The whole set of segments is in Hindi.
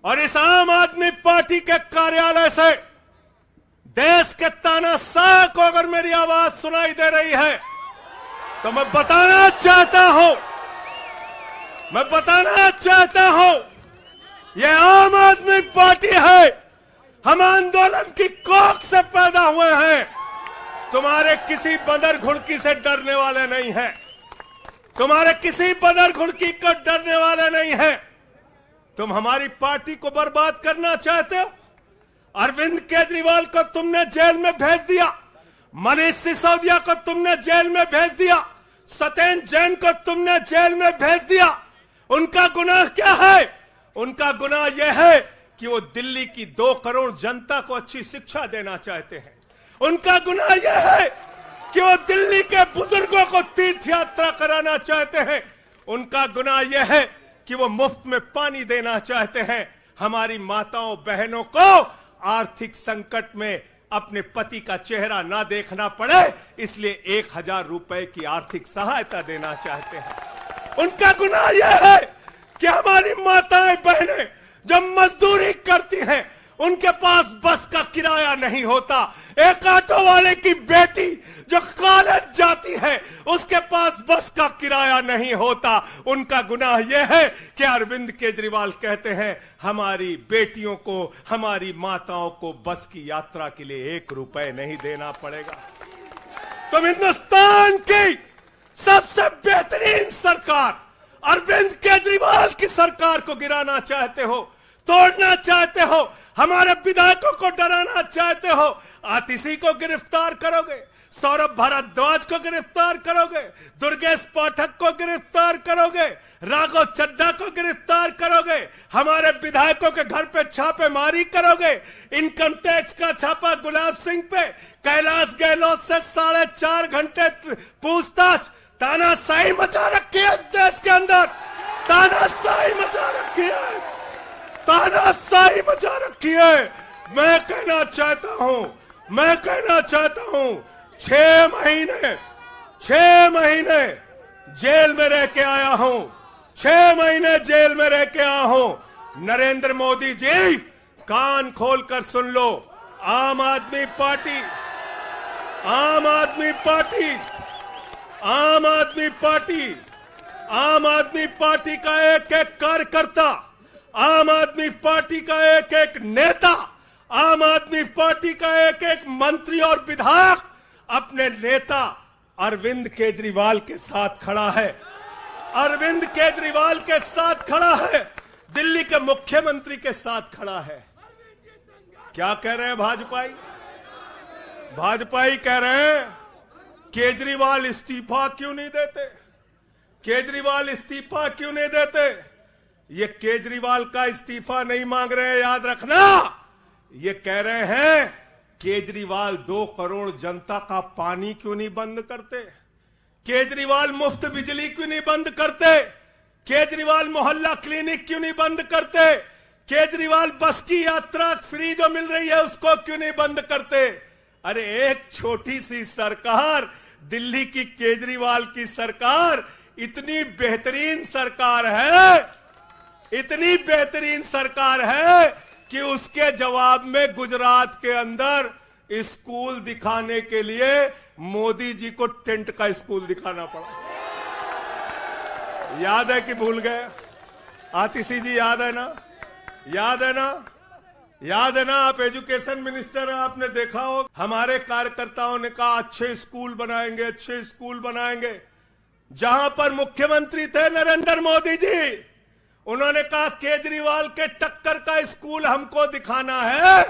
और इस आम आदमी पार्टी के कार्यालय से देश के तानाशाह को अगर मेरी आवाज सुनाई दे रही है तो मैं बताना चाहता हूं यह आम आदमी पार्टी है। हम आंदोलन की कोख से पैदा हुए हैं। तुम्हारे किसी बंदर घुड़की से डरने वाले नहीं हैं। तुम्हारे किसी बंदर घुड़की को डरने वाले नहीं हैं। तुम हमारी पार्टी को बर्बाद करना चाहते हो। अरविंद केजरीवाल को तुमने जेल में भेज दिया, मनीष सिसोदिया को तुमने जेल में भेज दिया, सत्येंद्र जैन को तुमने जेल में भेज दिया। उनका गुनाह क्या है? उनका गुनाह यह है कि वो दिल्ली की 2 करोड़ जनता को अच्छी शिक्षा देना चाहते हैं। उनका गुनाह यह है कि वो दिल्ली के बुजुर्गों को तीर्थ यात्रा कराना चाहते हैं। उनका गुनाह यह है कि वो मुफ्त में पानी देना चाहते हैं। हमारी माताओं बहनों को आर्थिक संकट में अपने पति का चेहरा ना देखना पड़े, इसलिए 1000 रुपए की आर्थिक सहायता देना चाहते हैं। उनका गुनाह यह है कि हमारी माताएं बहनें जब मजदूरी करती हैं उनके पास बस का किराया नहीं होता। एक ऑटो वाले की बेटी जो कॉलेज जाती है उसके पास बस का किराया नहीं होता। उनका गुनाह यह है कि अरविंद केजरीवाल कहते हैं हमारी बेटियों को, हमारी माताओं को बस की यात्रा के लिए 1 रुपए नहीं देना पड़ेगा। तुम हिंदुस्तान की सबसे बेहतरीन सरकार अरविंद केजरीवाल की सरकार को गिराना चाहते हो, तोड़ना चाहते हो, हमारे विधायकों को डराना चाहते हो। आतिशी को गिरफ्तार करोगे, सौरभ भारद्वाज को गिरफ्तार करोगे, दुर्गेश पाठक को गिरफ्तार करोगे, राघव चड्ढा को गिरफ्तार करोगे, हमारे विधायकों के घर पे छापेमारी करोगे, इनकम टैक्स का छापा गुलाब सिंह पे, कैलाश गहलोत से 4.5 घंटे पूछताछ। तानाशाही मचा रखी है इस देश के अंदर, तानाशाही मचा रखी है, तानाशाही मचा रखी है। मैं कहना चाहता हूं 6 महीने जेल में रह के आया हूं, 6 महीने जेल में रह के आया हूं। नरेंद्र मोदी जी कान खोलकर सुन लो, आम आदमी पार्टी का एक कार्यकर्ता, आम आदमी पार्टी का एक नेता, आम आदमी पार्टी का एक मंत्री और विधायक अपने नेता अरविंद केजरीवाल के साथ खड़ा है। अरविंद केजरीवाल के साथ खड़ा है, दिल्ली के मुख्यमंत्री के साथ खड़ा है। क्या कह रहे हैं भाजपाई कह रहे हैं केजरीवाल इस्तीफा क्यों नहीं देते, केजरीवाल इस्तीफा क्यों नहीं देते। ये केजरीवाल का इस्तीफा नहीं मांग रहे हैं, याद रखना। ये कह रहे हैं केजरीवाल 2 करोड़ जनता का पानी क्यों नहीं बंद करते, केजरीवाल मुफ्त बिजली क्यों नहीं बंद करते, केजरीवाल मोहल्ला क्लिनिक क्यों नहीं बंद करते, केजरीवाल बस की यात्रा फ्री जो मिल रही है उसको क्यों नहीं बंद करते। अरे एक छोटी सी सरकार, दिल्ली की केजरीवाल की सरकार इतनी बेहतरीन सरकार है कि उसके जवाब में गुजरात के अंदर स्कूल दिखाने के लिए मोदी जी को टेंट का स्कूल दिखाना पड़ा। याद है कि भूल गए? आतिशी जी याद है ना? आप एजुकेशन मिनिस्टर हैं, आपने देखा हो हमारे कार्यकर्ताओं ने कहा अच्छे स्कूल बनाएंगे। जहां पर मुख्यमंत्री थे नरेंद्र मोदी जी, उन्होंने कहा केजरीवाल के टक्कर का स्कूल हमको दिखाना है,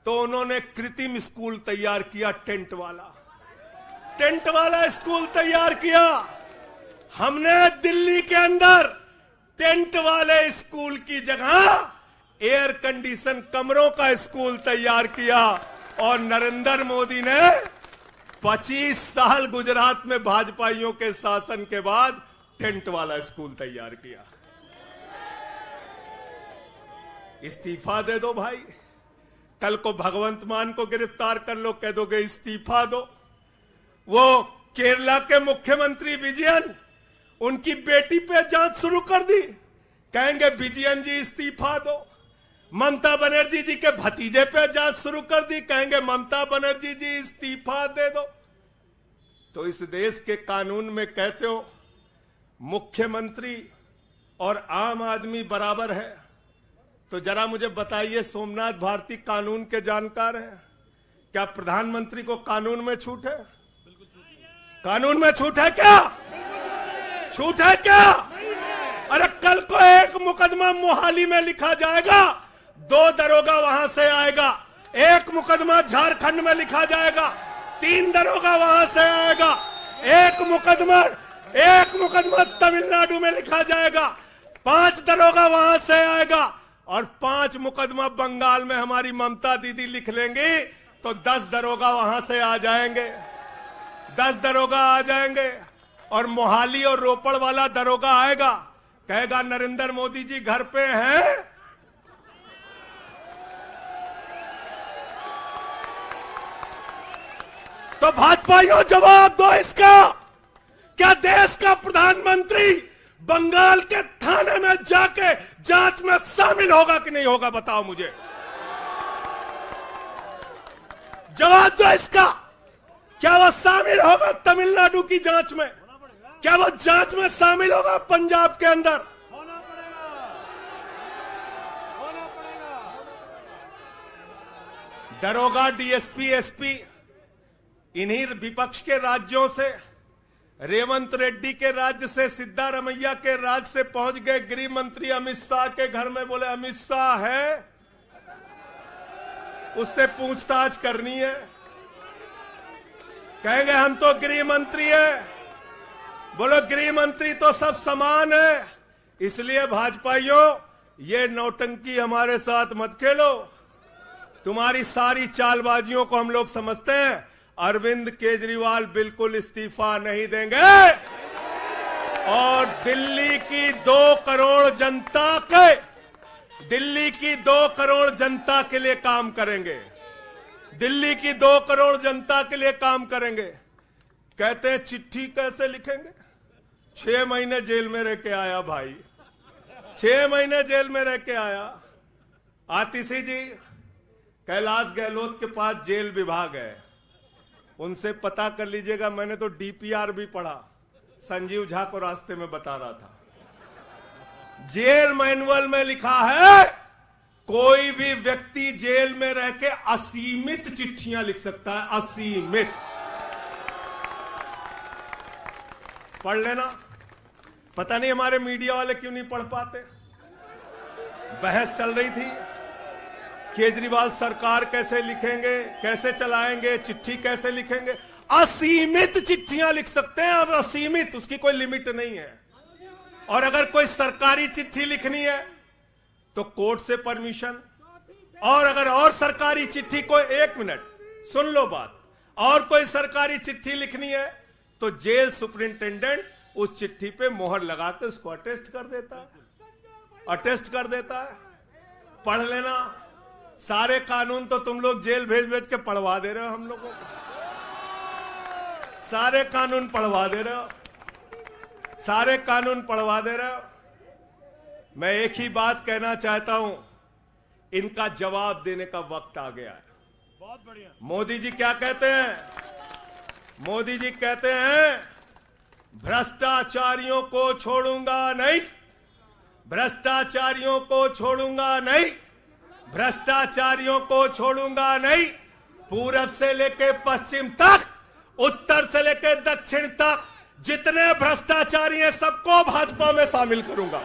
तो उन्होंने कृत्रिम स्कूल तैयार किया, टेंट वाला स्कूल तैयार किया। हमने दिल्ली के अंदर टेंट वाले स्कूल की जगह एयर कंडीशन कमरों का स्कूल तैयार किया। और नरेंद्र मोदी ने 25 साल गुजरात में भाजपाइयों के शासन के बाद टेंट वाला स्कूल तैयार किया। इस्तीफा दे दो भाई, कल को भगवंत मान को गिरफ्तार कर लो, कह दोगे इस्तीफा दो। वो केरला के मुख्यमंत्री विजयन, उनकी बेटी पे जांच शुरू कर दी, कहेंगे विजयन जी इस्तीफा दो। ममता बनर्जी जी के भतीजे पे जांच शुरू कर दी, कहेंगे ममता बनर्जी जी इस्तीफा दे दो। तो इस देश के कानून में कहते हो मुख्यमंत्री और आम आदमी बराबर है, तो जरा मुझे बताइए, सोमनाथ भारती कानून के जानकार हैं, क्या प्रधानमंत्री को कानून में छूट है? कानून में छूट है क्या? छूट है क्या? अरे कल को एक मुकदमा मोहाली में लिखा जाएगा, 2 दरोगा वहां से आएगा, एक मुकदमा झारखंड में लिखा जाएगा, 3 दरोगा वहां से आएगा, एक मुकदमा तमिलनाडु में लिखा जाएगा, 5 दरोगा वहां से आएगा, और 5 मुकदमा बंगाल में हमारी ममता दीदी लिख लेंगी, तो 10 दरोगा वहां से आ जाएंगे, 10 दरोगा आ जाएंगे। और मोहाली और रोपड़ वाला दरोगा आएगा, कहेगा नरेंद्र मोदी जी घर पे हैं? तो भाजपाइयों जवाब दो इसका, क्या देश का प्रधानमंत्री बंगाल के थाने में जाके जांच में शामिल होगा कि नहीं होगा? बताओ मुझे, जवाब दो इसका। क्या वो शामिल होगा तमिलनाडु की जांच में? क्या वो जांच में शामिल होगा पंजाब के अंदर? दरोगा, डीएसपी, एसपी इन्हीं विपक्ष के राज्यों से, रेवंत रेड्डी के राज्य से, सिद्धारमैया के राज्य से पहुंच गए गृह मंत्री अमित शाह के घर में। बोले अमित शाह है, उससे पूछताछ करनी है। कहेंगे हम तो गृह मंत्री है। बोलो गृह मंत्री तो सब समान है। इसलिए भाजपाइयों, ये नौटंकी हमारे साथ मत खेलो। तुम्हारी सारी चालबाजियों को हम लोग समझते हैं। अरविंद केजरीवाल बिल्कुल इस्तीफा नहीं देंगे, और दिल्ली की 2 करोड़ जनता के लिए काम करेंगे। दिल्ली की 2 करोड़ जनता के लिए काम करेंगे। कहते हैं चिट्ठी कैसे लिखेंगे? 6 महीने जेल में रह के आया भाई, 6 महीने जेल में रह के आया। आतिशी जी कैलाश गहलोत के पास जेल विभाग है, उनसे पता कर लीजिएगा। मैंने तो डीपीआर भी पढ़ा, संजीव झा को रास्ते में बता रहा था। जेल मैनुअल में लिखा है कोई भी व्यक्ति जेल में रह के असीमित चिट्ठियां लिख सकता है, असीमित। पढ़ लेना। पता नहीं हमारे मीडिया वाले क्यों नहीं पढ़ पाते। बहस चल रही थी, केजरीवाल सरकार कैसे लिखेंगे, कैसे चलाएंगे, चिट्ठी कैसे लिखेंगे। असीमित चिट्ठियां लिख सकते हैं अब, असीमित, उसकी कोई लिमिट नहीं है। और अगर कोई सरकारी चिट्ठी लिखनी है तो कोर्ट से परमिशन, और अगर और सरकारी चिट्ठी को, 1 मिनट सुन लो बात, और कोई सरकारी चिट्ठी लिखनी है तो जेल सुपरिंटेंडेंट उस चिट्ठी पे मोहर लगा के उसको अटेस्ट कर देता है, अटेस्ट कर देता है। पढ़ लेना। सारे कानून तो तुम लोग जेल भेज भेज के पढ़वा दे रहे हो हम लोगों को, सारे कानून पढ़वा दे रहे हो, सारे कानून पढ़वा दे रहे हो। मैं एक ही बात कहना चाहता हूं, इनका जवाब देने का वक्त आ गया है। बहुत बढ़िया। मोदी जी क्या कहते हैं? मोदी जी कहते हैं भ्रष्टाचारियों को छोड़ूंगा नहीं, भ्रष्टाचारियों को छोड़ूंगा नहीं, भ्रष्टाचारियों को छोड़ूंगा नहीं। पूरब से लेके पश्चिम तक, उत्तर से लेके दक्षिण तक जितने भ्रष्टाचारी हैं सबको भाजपा में शामिल करूंगा।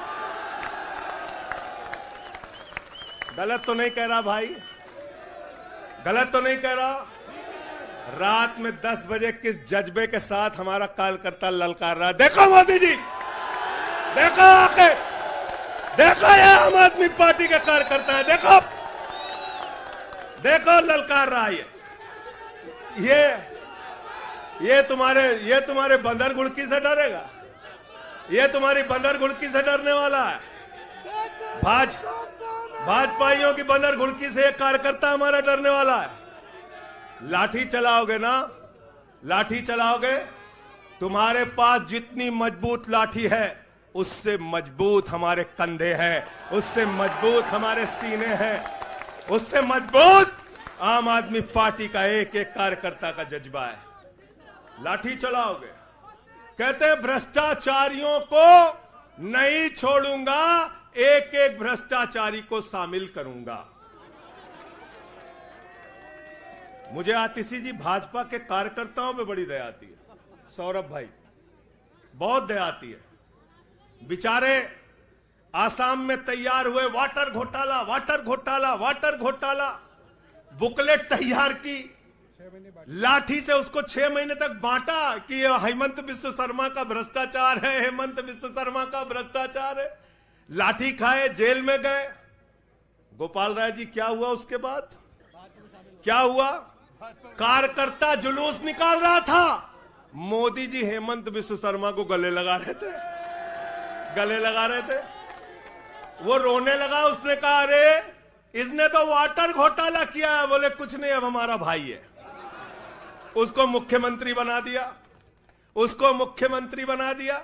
गलत तो नहीं कह रहा भाई? गलत तो नहीं कह रहा? रात में 10 बजे किस जज्बे के साथ हमारा कार्यकर्ता ललकार रहा है। देखो मोदी जी, देखो आके, देखो ये आम आदमी पार्टी के कार्यकर्ता है, देखो देखो ललकार रहा है। ये तुम्हारे बंदर घुड़की से डरेगा? ये तुम्हारी बंदर घुड़की से डरने वाला है? भाजपाइयों की बंदर घुड़की से एक कार्यकर्ता हमारा डरने वाला है? लाठी चलाओगे ना, लाठी चलाओगे। तुम्हारे पास जितनी मजबूत लाठी है उससे मजबूत हमारे कंधे हैं, उससे मजबूत हमारे सीने हैं, उससे मजबूत आम आदमी पार्टी का एक एक कार्यकर्ता का जज्बा है। लाठी चलाओगे, कहते हैं भ्रष्टाचारियों को नहीं छोड़ूंगा, एक एक भ्रष्टाचारी को शामिल करूंगा। मुझे आतिशी जी भाजपा के कार्यकर्ताओं में बड़ी दया आती है, सौरभ भाई बहुत दया आती है। बेचारे आसाम में तैयार हुए, वाटर घोटाला वाटर घोटाला वाटर घोटाला, बुकलेट तैयार की, लाठी से उसको 6 महीने तक बांटा कि ये हेमंत बिस्व शर्मा का भ्रष्टाचार है, हेमंत बिस्व शर्मा का भ्रष्टाचार है। लाठी खाए, जेल में गए। गोपाल राय जी क्या हुआ उसके बाद? क्या हुआ? कार्यकर्ता जुलूस निकाल रहा था, मोदी जी हेमंत बिस्व शर्मा को गले लगा रहे थे, गले लगा रहे थे। वो रोने लगा, उसने कहा अरे इसने तो वाटर घोटाला किया है। बोले कुछ नहीं, अब हमारा भाई है। उसको मुख्यमंत्री बना दिया, उसको मुख्यमंत्री बना दिया।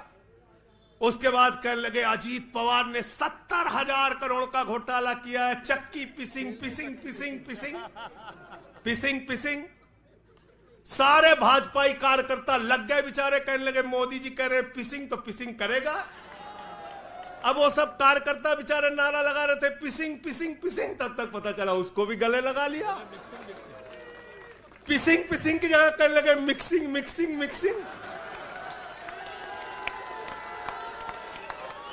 उसके बाद कहने लगे अजीत पवार ने 70,000 करोड़ का घोटाला किया है, चक्की पिसिंग पिसिंग पिसिंग पिसिंग पिसिंग पिसिंग। सारे भाजपाई कार्यकर्ता लग गए बेचारे, कहने लगे मोदी जी कह रहे पिसिंग तो पिसिंग करेगा। अब वो सब कार्यकर्ता बेचारे नारा लगा रहे थे पिसिंग पिसिंग पिसिंग, तब तक पता चला उसको भी गले लगा लिया। पिसिंग पिसिंग की जगह कहने लगे मिक्सिंग मिक्सिंग मिक्सिंग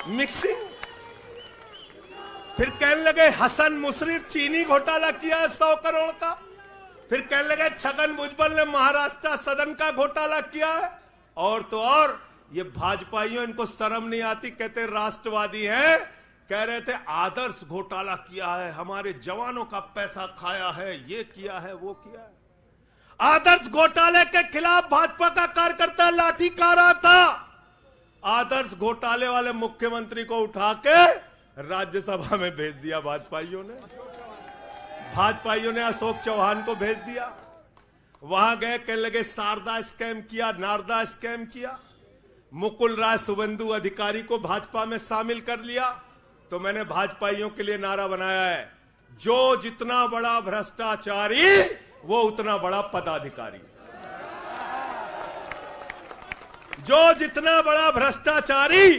मिक्सिंग। फिर कहने लगे हसन मुशर्रफ चीनी घोटाला किया है 100 करोड़ का। फिर कहने लगे छगन भुजबल ने महाराष्ट्र सदन का घोटाला किया है। और तो और ये भाजपाइयों, इनको शर्म नहीं आती, कहते राष्ट्रवादी हैं, कह रहे थे आदर्श घोटाला किया है, हमारे जवानों का पैसा खाया है, ये किया है वो किया है। आदर्श घोटाले के खिलाफ भाजपा का कार्यकर्ता लाठी खा रहा था। आदर्श घोटाले वाले मुख्यमंत्री को उठा के राज्यसभा में भेज दिया भाजपाइयों ने। भाजपाइयों ने अशोक चौहान को भेज दिया। वहां गए, कहने लगे शारदा स्कैम किया, नारदा स्कैम किया। मुकुल राय शुभेंदु अधिकारी को भाजपा में शामिल कर लिया। तो मैंने भाजपाइयों के लिए नारा बनाया है, जो जितना बड़ा भ्रष्टाचारी वो उतना बड़ा पदाधिकारी। जो जितना बड़ा भ्रष्टाचारी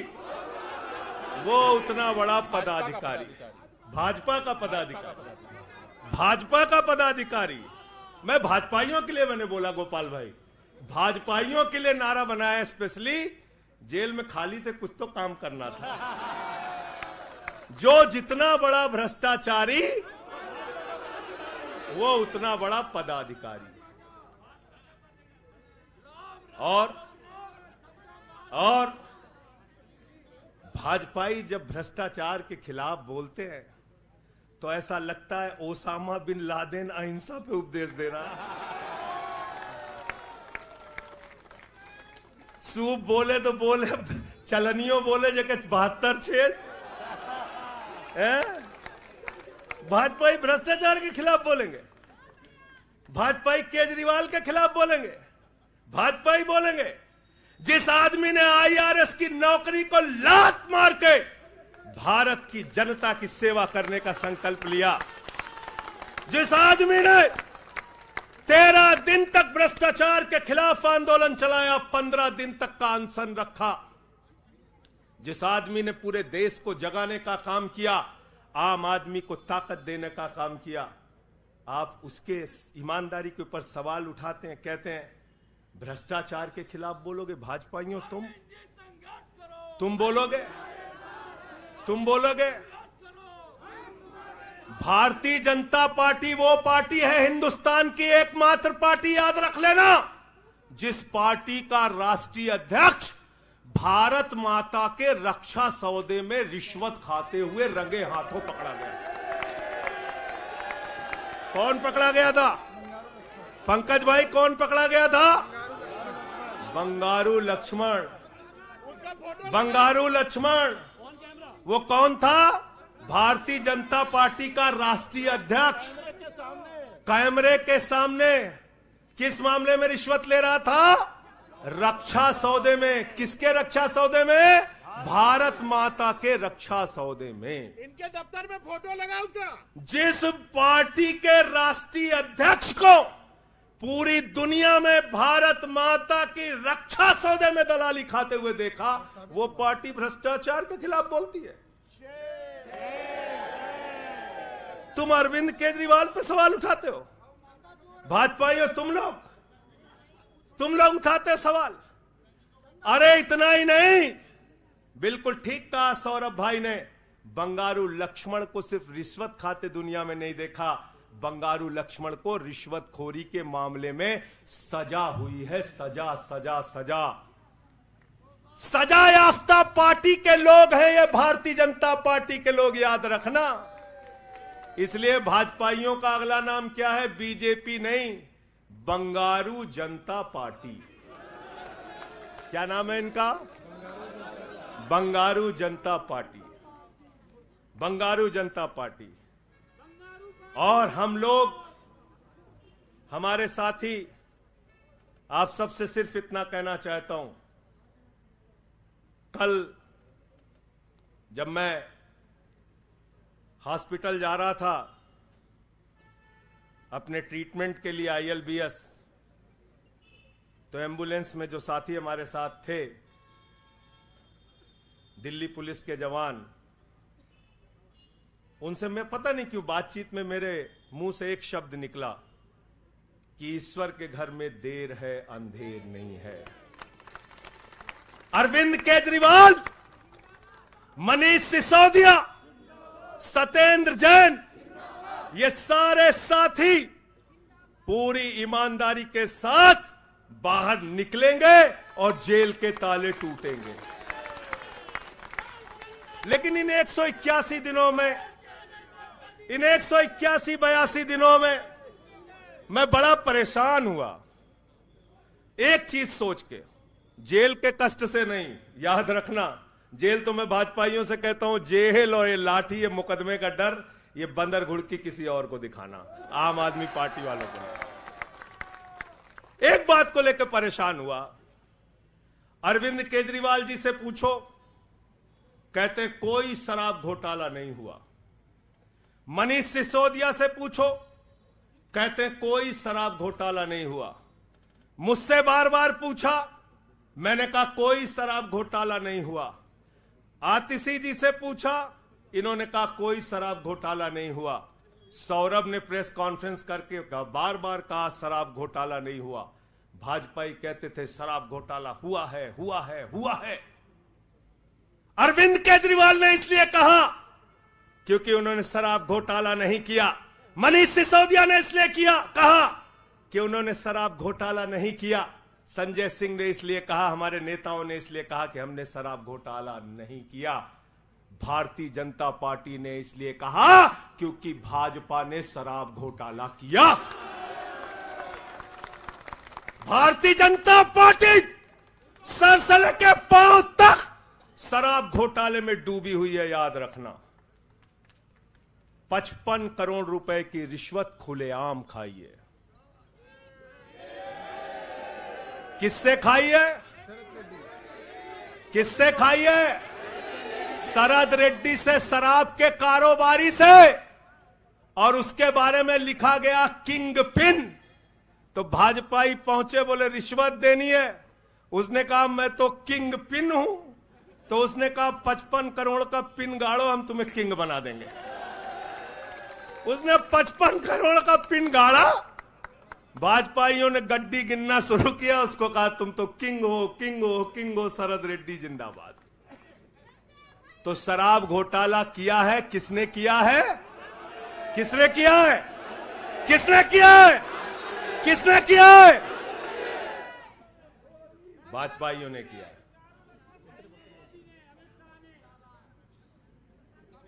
वो उतना बड़ा पदाधिकारी। भाजपा का पदाधिकारी, भाजपा का पदाधिकारी। मैं भाजपाइयों के लिए मैंने बोला गोपाल भाई, भाजपाइयों के लिए नारा बनाया स्पेशली। जेल में खाली थे, कुछ तो काम करना था। जो जितना बड़ा भ्रष्टाचारी वो उतना बड़ा पदाधिकारी। और भाजपाई जब भ्रष्टाचार के खिलाफ बोलते हैं तो ऐसा लगता है ओसामा बिन लादेन अहिंसा पे उपदेश दे रहा है। सूप बोले तो बोले, चलनियों बोले जगह 72 छेद। भाजपाई भ्रष्टाचार के खिलाफ बोलेंगे, भाजपाई केजरीवाल के खिलाफ बोलेंगे, भाजपाई बोलेंगे जिस आदमी ने IRS की नौकरी को लात मार के भारत की जनता की सेवा करने का संकल्प लिया, जिस आदमी ने 13 दिन तक भ्रष्टाचार के खिलाफ आंदोलन चलाया, 15 दिन तक का अनशन रखा, जिस आदमी ने पूरे देश को जगाने का काम किया, आम आदमी को ताकत देने का काम किया, आप उसके ईमानदारी के ऊपर सवाल उठाते हैं, कहते हैं भ्रष्टाचार के खिलाफ बोलोगे भाजपाइयों? तुम बोलोगे? तुम बोलोगे? भारतीय जनता पार्टी वो पार्टी है हिंदुस्तान की एकमात्र पार्टी, याद रख लेना, जिस पार्टी का राष्ट्रीय अध्यक्ष भारत माता के रक्षा सौदे में रिश्वत खाते हुए रंगे हाथों पकड़ा गया। कौन पकड़ा गया था? पंकज भाई, कौन पकड़ा गया था? बंगारू लक्ष्मण। बंगारू लक्ष्मण वो कौन था? भारतीय जनता पार्टी का राष्ट्रीय अध्यक्ष। कैमरे के सामने किस मामले में रिश्वत ले रहा था? रक्षा सौदे में। किसके रक्षा सौदे में? भारत माता के रक्षा सौदे में। इनके दफ्तर में फोटो लगा उसका। जिस पार्टी के राष्ट्रीय अध्यक्ष को पूरी दुनिया में भारत माता की रक्षा सौदे में दलाली खाते हुए देखा, वो पार्टी भ्रष्टाचार के खिलाफ बोलती है। तुम अरविंद केजरीवाल पे सवाल उठाते हो, भाजपाइयों तुम लोग उठाते सवाल। अरे इतना ही नहीं, बिल्कुल ठीक कहा सौरभ भाई ने, बंगारू लक्ष्मण को सिर्फ रिश्वत खाते दुनिया में नहीं देखा, बंगारू लक्ष्मण को रिश्वतखोरी के मामले में सजा हुई है। सजा सजा सजा सजा याफ्ता पार्टी के लोग हैं ये भारतीय जनता पार्टी के लोग, याद रखना। इसलिए भाजपाइयों का अगला नाम क्या है? बीजेपी नहीं, बंगारू जनता पार्टी। क्या नाम है इनका? बंगारू जनता पार्टी। बंगारू जनता पार्टी। और हम लोग, हमारे साथी, आप सबसे सिर्फ इतना कहना चाहता हूं, कल जब मैं हॉस्पिटल जा रहा था अपने ट्रीटमेंट के लिए ILBS, तो एम्बुलेंस में जो साथी हमारे साथ थे, दिल्ली पुलिस के जवान, उनसे मैं पता नहीं क्यों बातचीत में मेरे मुंह से एक शब्द निकला कि ईश्वर के घर में देर है अंधेर नहीं है। अरविंद केजरीवाल, मनीष सिसोदिया, सत्येंद्र जैन, ये सारे साथी पूरी ईमानदारी के साथ बाहर निकलेंगे और जेल के ताले टूटेंगे। लेकिन इन 181 दिनों में, इन 181-82 दिनों में मैं बड़ा परेशान हुआ, एक चीज सोच के, जेल के कष्ट से नहीं, याद रखना, जेल तो मैं भाजपाइयों से कहता हूं, जेल और ये लाठी, ये मुकदमे का डर, ये बंदर घुड़की किसी और को दिखाना, आम आदमी पार्टी वालों को नहीं। एक बात को लेकर परेशान हुआ, अरविंद केजरीवाल जी से पूछो, कहते कोई शराब घोटाला नहीं हुआ। मनीष सिसोदिया से पूछो, कहते कोई शराब घोटाला नहीं हुआ। मुझसे बार बार पूछा, मैंने कहा कोई शराब घोटाला नहीं हुआ। आतिशी जी से पूछा, इन्होंने कहा कोई शराब घोटाला नहीं हुआ। सौरभ ने प्रेस कॉन्फ्रेंस करके बार बार कहा शराब घोटाला नहीं हुआ। भाजपाई कहते थे शराब घोटाला हुआ है, हुआ है, हुआ है। अरविंद केजरीवाल ने इसलिए कहा क्योंकि उन्होंने शराब घोटाला नहीं किया। मनीष सिसोदिया ने इसलिए कहा कि उन्होंने शराब घोटाला नहीं किया। संजय सिंह ने इसलिए कहा, हमारे नेताओं ने इसलिए कहा कि हमने शराब घोटाला नहीं किया। भारतीय जनता पार्टी ने इसलिए कहा क्योंकि भाजपा ने शराब घोटाला किया। भारतीय जनता पार्टी सर से लेकर पांव तक शराब घोटाले में डूबी हुई है, याद रखना। 55 करोड़ रुपए की रिश्वत खुलेआम खाई है। किससे खाई है? किससे खाई है? शरद रेड्डी से, शराब के कारोबारी से। और उसके बारे में लिखा गया किंग पिन। तो भाजपाई पहुंचे, बोले रिश्वत देनी है। उसने कहा मैं तो किंग पिन हूं। तो उसने कहा 55 करोड़ का पिन गाड़ो, हम तुम्हें किंग बना देंगे। उसने 55 करोड़ का पिन गाड़ा, भाजपाइयों ने गड्डी गिनना शुरू किया, उसको कहा तुम तो किंग हो, किंग हो, किंग हो, शरद रेड्डी जिंदाबाद। तो शराब घोटाला किया है, किसने किया है? किसने किया है? किसने किया है? किसने किया है? भाजपाइयों ने किया है।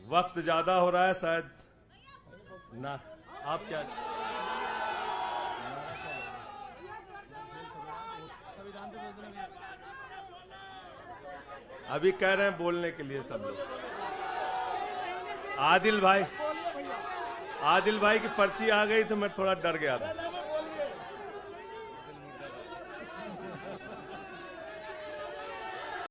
वक्त ज्यादा हो रहा है शायद ना, आप क्या? अभी कह रहे हैं बोलने के लिए सब लोग। आदिल भाई की पर्ची आ गई तो मैं थोड़ा डर गया था।